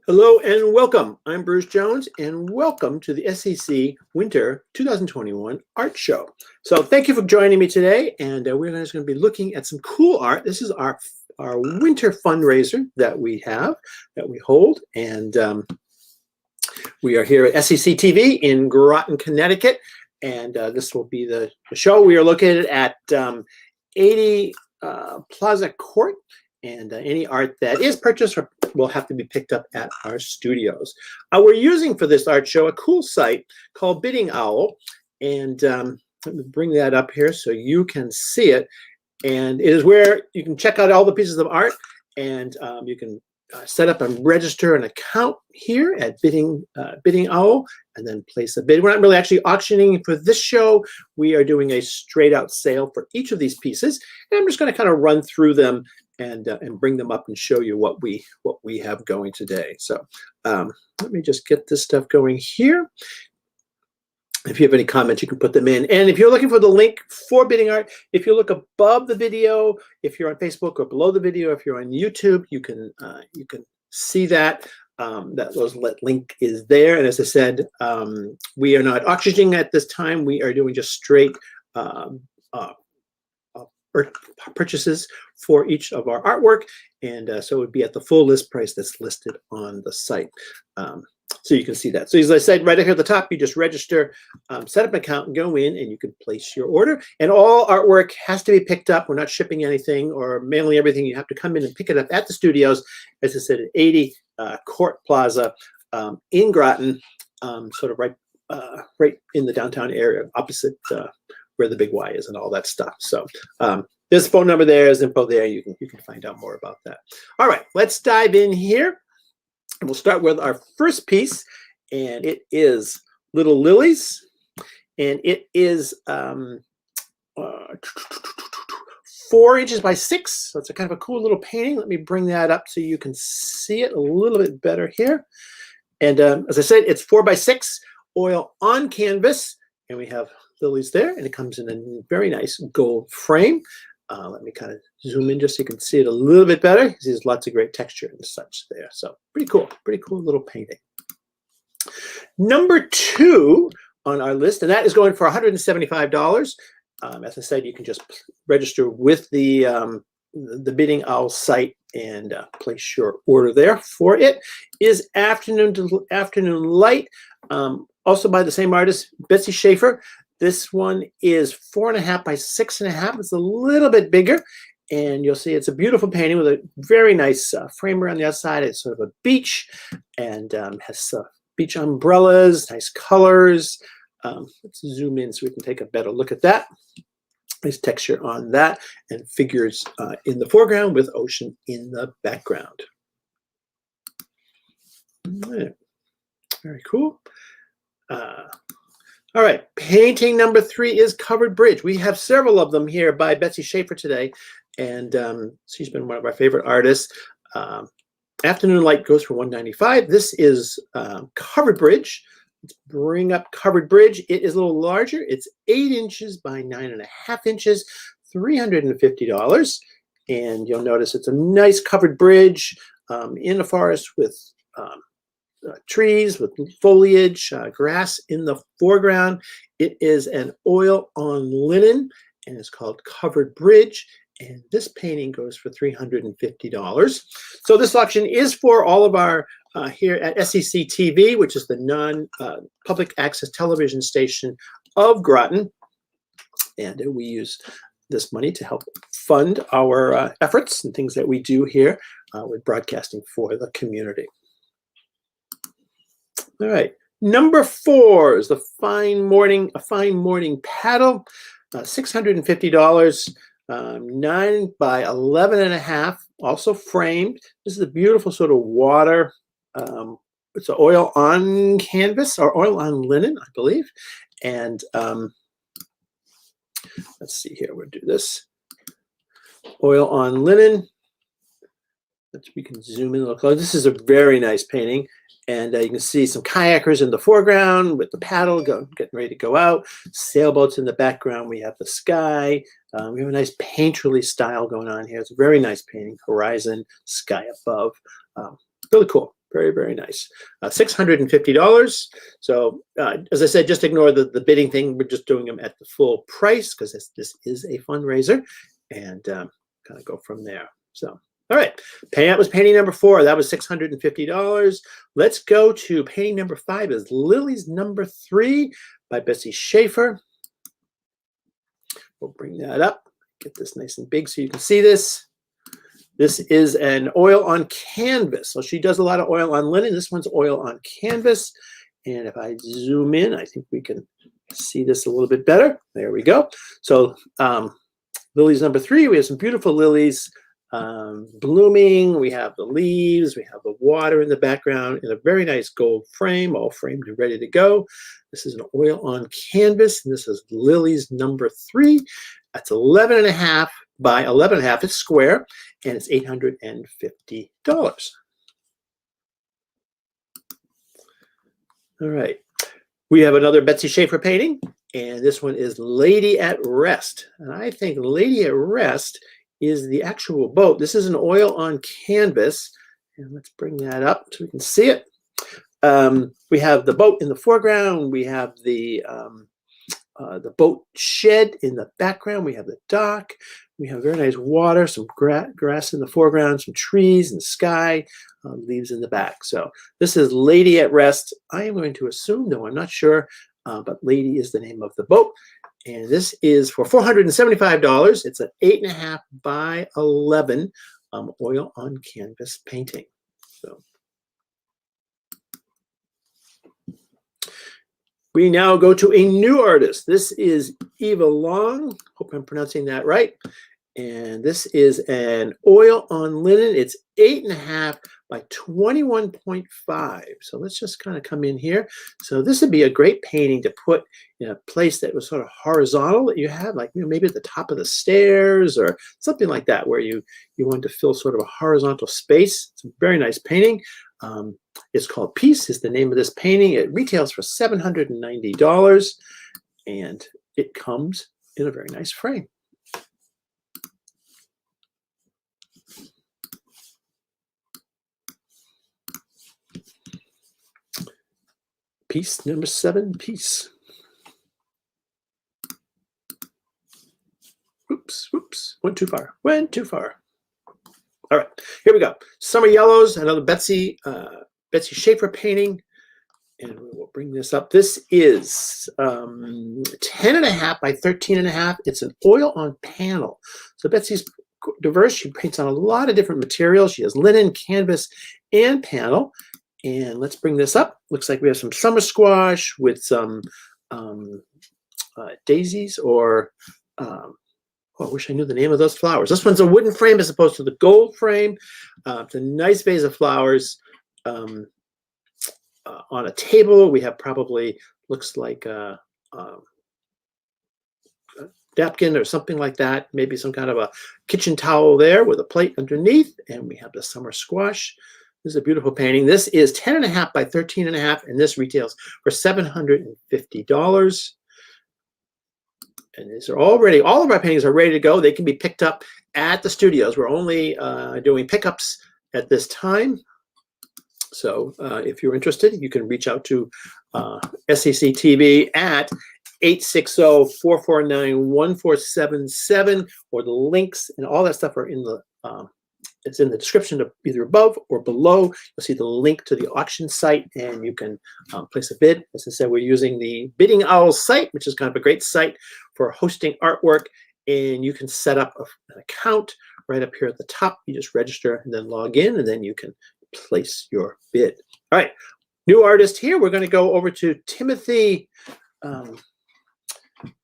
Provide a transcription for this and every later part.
Hello and welcome. I'm Bruce Jones and welcome to the SEC Winter 2021 Art Show. So thank you for joining me today, and we're just going to be looking at some cool art. This is our winter fundraiser that we hold, and we are here at SEC TV in Groton, Connecticut, and this will be the show. We are located at 80 Plaza Court, and any art that is purchased will have to be picked up at our studios. We're using for this art show a cool site called Bidding Owl, and let me bring that up here so you can see it. And it is where you can check out all the pieces of art, and you can set up and register an account here at Bidding Owl, and then place a bid. We're not really actually auctioning for this show. We are doing a straight out sale for each of these pieces, and I'm just going to kind of run through them and bring them up and show you what we have going today. So let me just get this stuff going here. If you have any comments, you can put them in. And if you're looking for the link for bidding art, if you look above the video, if you're on Facebook, or below the video, if you're on YouTube, you can see that. That link is there. And as I said, we are not auctioning at this time. We are doing just straight purchases for each of our artwork, and so it would be at the full list price that's listed on the site. So you can see that. So as I said, right here at the top, you just register, set up an account, and go in, and you can place your order. And all artwork has to be picked up. We're not shipping anything or mailing everything. You have to come in and pick it up at the studios, as I said, at 80 Court Plaza in Groton, sort of right in the downtown area, opposite where the big Y is and all that stuff. So there's a phone number there, there's info there. You can find out more about that. All right, let's dive in here. And we'll start with our first piece, and it is Little Lilies, and it is 4 inches by 6. So it's a kind of a cool little painting. Let me bring that up so you can see it a little bit better here. And as I said, it's 4 by 6 oil on canvas, and we have lilies there, and it comes in a very nice gold frame. Let me kind of zoom in just so you can see it a little bit better. There's lots of great texture and such there. So pretty cool little painting. Number 2 on our list, and that is going for $175. As I said, you can just register with the Bidding Owl site and place your order there for it. Is Afternoon Light, also by the same artist, Bessie Schaefer. This one is 4.5 by 6.5. It's a little bit bigger, and you'll see it's a beautiful painting with a very nice framer on the outside. It's sort of a beach, and has beach umbrellas, nice colors. Let's zoom in so we can take a better look at that. Nice texture on that, and figures in the foreground with ocean in the background. All right. Very cool. All right, painting number 3 is Covered Bridge. We have several of them here by Bessie Schaefer today, and she's been one of our favorite artists. Afternoon Light goes for $195. This is Covered Bridge. Let's bring up Covered Bridge. It is a little larger. It's 8 inches by 9.5 inches, $350. And you'll notice it's a nice covered bridge in a forest with trees with foliage, grass in the foreground. It is an oil on linen, and it's called Covered Bridge. And this painting goes for $350. So this auction is for all of our here at SEC TV, which is the non-public access television station of Groton. And we use this money to help fund our efforts and things that we do here with broadcasting for the community. All right, number 4 is the Fine Morning Paddle, $650, 9 by 11.5, also framed. This is a beautiful sort of water. It's an oil on canvas or oil on linen, I believe. And let's see here. We'll do this. Oil on linen. We can zoom in a little closer. This is a very nice painting. And you can see some kayakers in the foreground with the paddle getting ready to go out. Sailboats in the background. We have the sky. We have a nice painterly style going on here. It's a very nice painting. Horizon, sky above. Really cool. Very, very nice. $650. So as I said, just ignore the bidding thing. We're just doing them at the full price because this is a fundraiser, and kind of go from there. So, all right. That was painting number 4. That was $650. Let's go to painting number 5 is Lily's number 3 by Bessie Schaefer. We'll bring that up. Get this nice and big so you can see this. This is an oil on canvas. So she does a lot of oil on linen. This one's oil on canvas. And if I zoom in, I think we can see this a little bit better. There we go. So Lily's number 3, we have some beautiful lilies blooming. We have the leaves. We have the water in the background in a very nice gold frame, all framed and ready to go. This is an oil on canvas. And this is Lily's number 3. That's 11.5 by 11.5. It's square, and it's $850. All right. We have another Bessie Schaefer painting, and this one is Lady at Rest. And I think Lady at Rest is the actual boat. This is an oil on canvas, and let's bring that up so we can see it. We have the boat in the foreground. We have the boat shed in the background. We have the dock. We have very nice water, some grass in the foreground, some trees and sky, leaves in the back. So this is Lady at Rest. I am going to assume, though I'm not sure, but Lady is the name of the boat. And this is for $475. It's an 8.5 by 11 oil on canvas painting. So we now go to a new artist. This is Eva Long. Hope I'm pronouncing that right. And this is an oil on linen. It's 8.5 by 21.5. So let's just kind of come in here. So this would be a great painting to put in a place that was sort of horizontal that you have, like maybe at the top of the stairs or something like that, where you want to fill sort of a horizontal space. It's a very nice painting. It's called Peace is the name of this painting. It retails for $790, and it comes in a very nice frame. Piece number 7, Peace. Oops, went too far. All right, here we go. Summer Yellows, another Bessie Schaefer painting. And we'll bring this up. This is 10.5 by 13.5. It's an oil on panel. So Betsie's diverse. She paints on a lot of different materials. She has linen, canvas, and panel. And let's bring this up. Looks like we have some summer squash with some daisies or, I wish I knew the name of those flowers. This one's a wooden frame as opposed to the gold frame. It's a nice vase of flowers. On a table, we have probably, looks like a napkin or something like that. Maybe some kind of a kitchen towel there with a plate underneath. And we have the summer squash. This is a beautiful painting. This is 10.5 by 13.5, and this retails for $750. And these are already, all of our paintings are ready to go. They can be picked up at the studios. We're only doing pickups at this time. So if you're interested, you can reach out to SEC TV at 860-449-1477, or the links and all that stuff are in the it's in the description of either above or below. You'll see the link to the auction site, and you can place a bid. As I said, we're using the Bidding Owl site, which is kind of a great site for hosting artwork, and you can set up an account right up here at the top. You just register and then log in, and then you can place your bid. All right, new artist here. We're going to go over to Timothy.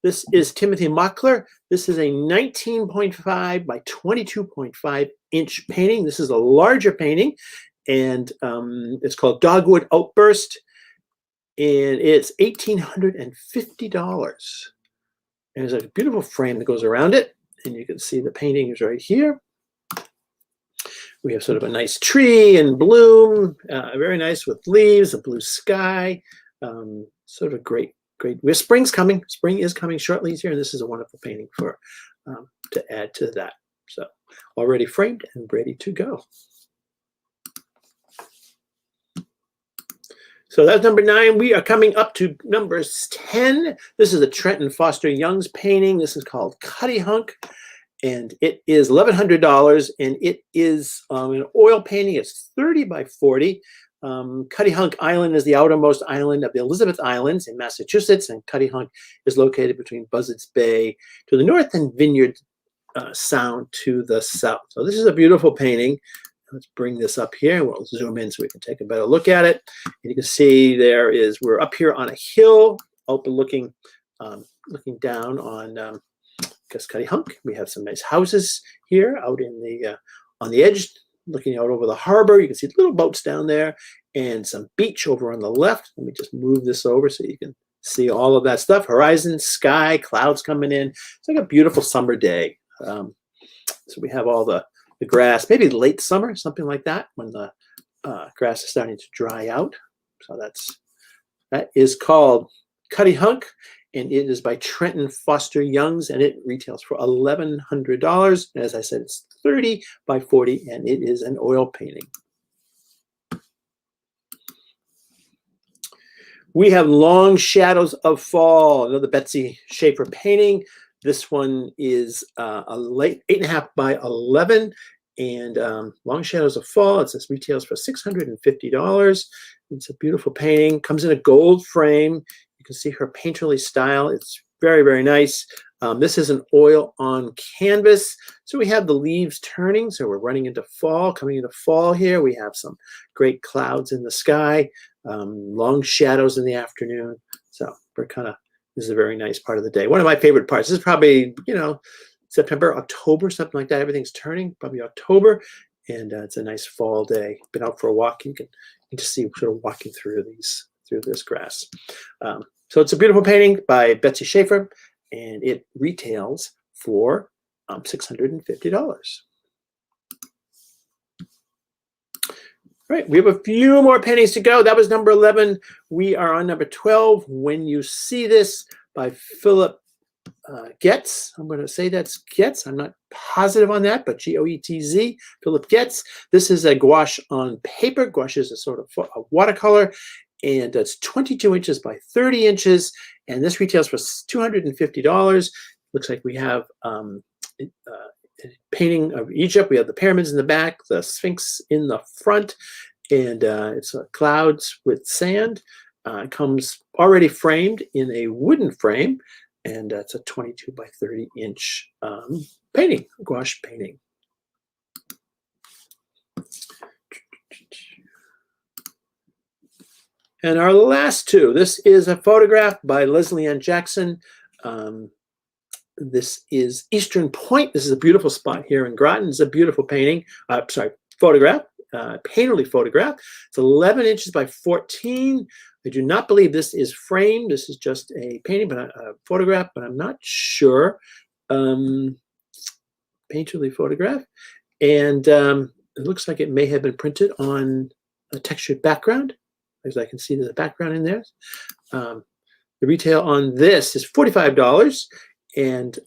This is Timothy Mukhler. This is a 19.5 by 22.5 inch painting. This is a larger painting, and it's called Dogwood Outburst, and it's $1,850. And there's a beautiful frame that goes around it, and you can see the painting is right here. We have sort of a nice tree in bloom, very nice with leaves, a blue sky, sort of great. Spring's coming. Spring is coming shortly here, and this is a wonderful painting for to add to that. So already framed and ready to go. So that's number 9. We are coming up to number 10. This is a Trenton Foster Young's painting. This is called Cutty Hunk, and it is $1,100, and it is an oil painting. It's 30 by 40. Cutty Hunk Island is the outermost island of the Elizabeth Islands in Massachusetts, and Cutty Hunk is located between Buzzards Bay to the north and Vineyard Sound to the south. So this is a beautiful painting. Let's bring this up here. We'll zoom in so we can take a better look at it. And you can see we're up here on a hill, looking down on Cutty Hunk. We have some nice houses here out in the on the edge, looking out over the harbor. You can see little boats down there and some beach over on the left. Let me just move this over so you can see all of that stuff. Horizon, sky, clouds coming in. It's like a beautiful summer day. So we have all the grass, maybe late summer, something like that, when the grass is starting to dry out. So that is called Cutty Hunk, and it is by Trenton Foster Young's, and it retails for $1,100. And as I said, it's 30 by 40, and it is an oil painting. We have Long Shadows of Fall, another Bessie Schaefer painting. This one is a late 8.5 by 11, and Long Shadows of Fall. It says retails for $650. It's a beautiful painting. Comes in a gold frame. You can see her painterly style. It's very, very nice. This is an oil on canvas. So we have the leaves turning. So we're running into fall, coming into fall here. We have some great clouds in the sky, long shadows in the afternoon. So this is a very nice part of the day. One of my favorite parts. This is probably, September, October, something like that. Everything's turning, probably October. And it's a nice fall day. Been out for a walk. You can just see sort of walking through this grass. So it's a beautiful painting by Bessie Schaefer, and it retails for $650. All right, we have a few more paintings to go. That was number 11. We are on number 12. When You See This by Philip Getz. I'm going to say that's Getz. I'm not positive on that, but G-O-E-T-Z, Philip Getz. This is a gouache on paper. Gouache is a sort of a watercolor, and it's 22 inches by 30 inches, and this retails for $250. Looks like we have a painting of Egypt. We have the pyramids in the back, the Sphinx in the front, and it's clouds with sand. It comes already framed in a wooden frame, and it's a 22 by 30 inch painting, gouache painting. And our last two, this is a photograph by Leslie Ann Jackson. This is Eastern Point. This is a beautiful spot here in Groton. It's a beautiful painting, photograph, painterly photograph. It's 11 inches by 14. I do not believe this is framed. This is just a painting, but a photograph, but I'm not sure. Painterly photograph. And it looks like it may have been printed on a textured background. As I can see, there's a background in there. The retail on this is $45. And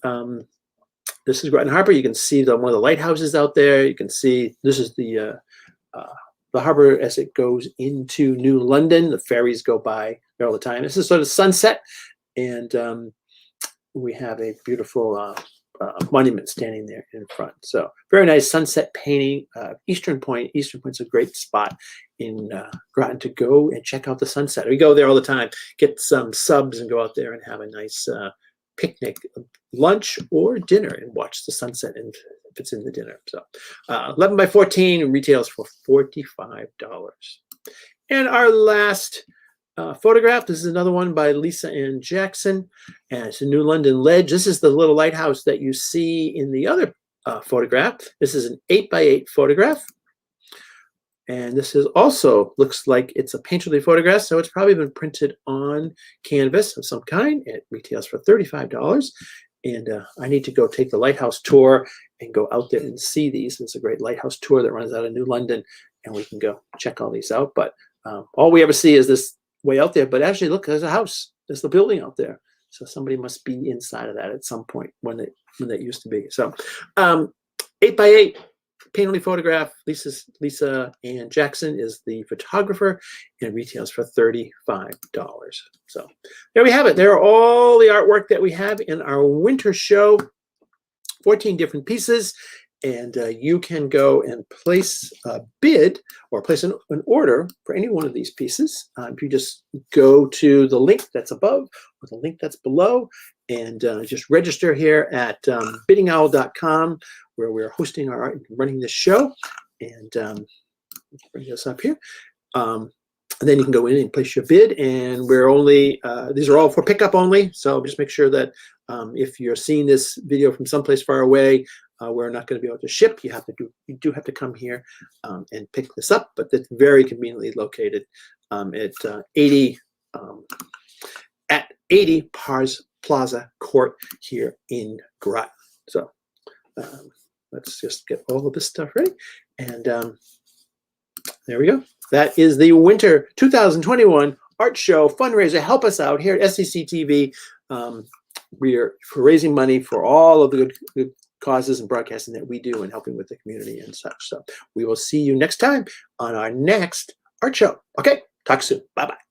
this is Gratin Harbor. You can see one of the lighthouses out there. You can see this is the harbor as it goes into New London. The ferries go by there all the time. This is sort of sunset, and we have a beautiful monument standing there in front. So very nice sunset painting. Eastern Point. Eastern Point's a great spot in Groton to go and check out the sunset. We go there all the time, get some subs and go out there and have a nice picnic, lunch or dinner, and watch the sunset and if it's in the dinner. So 11 by 14 retails for $45. And our last photograph, this is another one by Lisa Ann Jackson, and it's a New London Ledge. This is the little lighthouse that you see in the other photograph. This is an 8 by 8 photograph. And this is also looks like it's a painterly photograph, so it's probably been printed on canvas of some kind. It retails for $35. And I need to go take the lighthouse tour and go out there and see these. It's a great lighthouse tour that runs out of New London, and we can go check all these out. But all we ever see is this way out there. But actually, look, there's a house. There's the building out there. So somebody must be inside of that at some point when that used to be. So 8 by 8. paint only photograph. Lisa Ann Jackson is the photographer, and retails for $35. So there we have it. There are all the artwork that we have in our winter show, 14 different pieces. And you can go and place a bid or place an order for any one of these pieces. If you just go to the link that's above or the link that's below and just register here at biddingowl.com, where we're hosting our art and running this show. And bring this up here. And then you can go in and place your bid. And we're only, these are all for pickup only. So just make sure that if you're seeing this video from someplace far away, we're not going to be able to ship. You do have to come here and pick this up, but it's very conveniently located at 80 Plaza Court here in Groton. So let's just get all of this stuff ready, and there we go. That is the Winter 2021 Art Show fundraiser. Help us out here at SEC TV. We are raising money for all of the good causes and broadcasting that we do and helping with the community and such. So we will see you next time on our next art show. Okay, talk soon. Bye-bye.